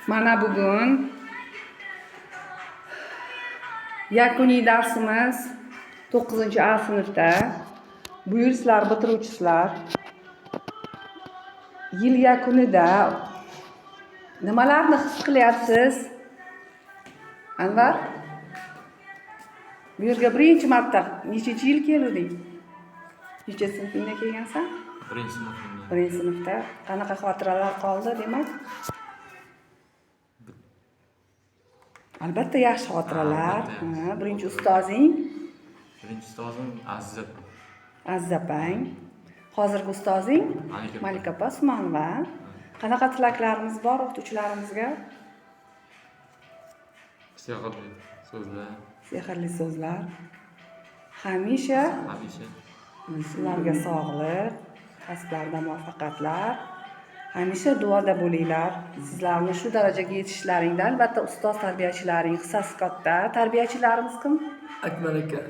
Mana bugun yakuniy darsimiz 9-A sinfda. Buyursizlar bitiruvchilar. Yil yakunida nimalarni his qilyapsiz? Anvar? Bu yerga birinchi marta nechanchi yil kelding? Necha sinfingda kelgansan? Birinchi sinfimda. Birinchi sinfda. Qanaqa xotiralar qoldi, demak? Albatta yaxshi xotiralar. Birinchi ustozing? Birinchi ustozim Aziz opa. Aziz opang. Hozirgi ustozing? Malika opa Usmonova. Qanaqa tilaklarimiz bor o'qituvchilarimizga? Sehrli so'zlar. Sehrli so'zlar. Hamisha sizlarga sog'lik, kasblarda muvaffaqiyatlar. Hamisha duoda bo'linglar. Sizlarni shu darajaga yetishishlaringda albatta ustoz tarbiyachilaring hissasi katta. Tarbiyachilarimiz kim? Akmal aka.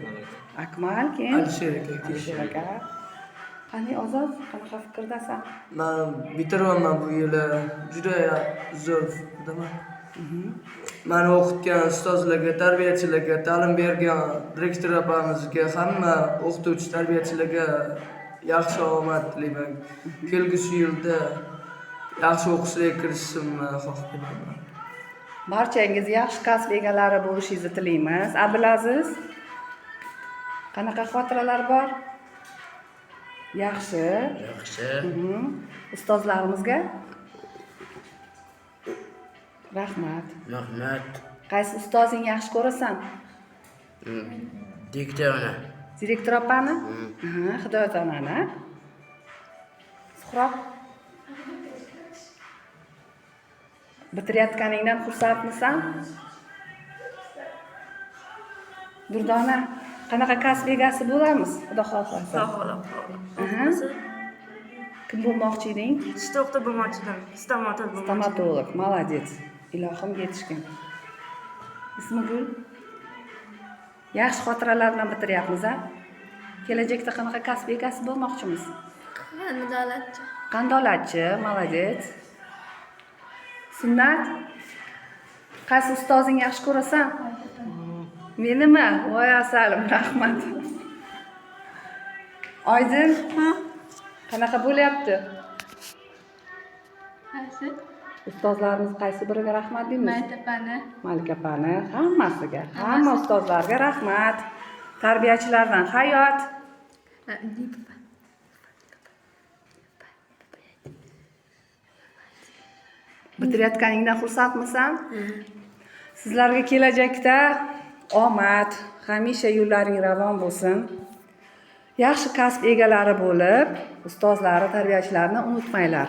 Akmal, keyin Alisher aka. Alisher aka. Qani Ozod, qanaqa fikrdasan? Men bitiraman bu yili. Juda zo'r fikrdaman. Meni o'qitgan ustozlarga, tarbiyachilarga, ta'lim bergan direktor opamizga, hamma o'qituvchi tarbiyachilarga yaxshi omad tilayman. Kelgusi yilda yaxshi o'qishga kirishimni xohlamayman. Barchangiz yaxshi kasb egalari bo'lishingizni tilaymiz. Abdulaziz, qanaqa xotiralar bor? Yaxshi. Ustozlarimizga rahmat. Qaysi ustozing yaxshi ko'rasan? Diktorni. Direktor opani? Hidoyat onani. Suhrob. Bitirayotganingdan xursandmisan? Durdona, qanaqa kasb egasi bo'lamiz? Xudo xohlasa. Kim bo'lmoqchi eding? Doktor bo'lmoqchi edim. Stomatolog. Молодец. Ilohim yetishgin. Ismigul. Yaxshi xotiralar bilan bitiryapmiz, a? Kelajakda qanaqa kasb egasi bo'lmoqchimiz? Qandolatchi. Qandolatchi, молодец. Sunnat. Qaysi ustozing yaxshi ko'rasan? Menimi? Voy asalim, rahmat. Oydin. Qanaqa bo'lyapti? Qaysi? Ustozlarimiz qaysi biriga rahmat deymiz? Malika opani. Malika opani, hammasiga, hamma ustozlarga rahmat. Tarbiyachilardan hayot. Bitirayotganingdan xursandmisan? Sizlarga kelajakda omad, hamisha yo'llaring ravon bo'lsin. Yaxshi kasb egalari bo'lib, ustozlari, tarbiyachilarni unutmanglar.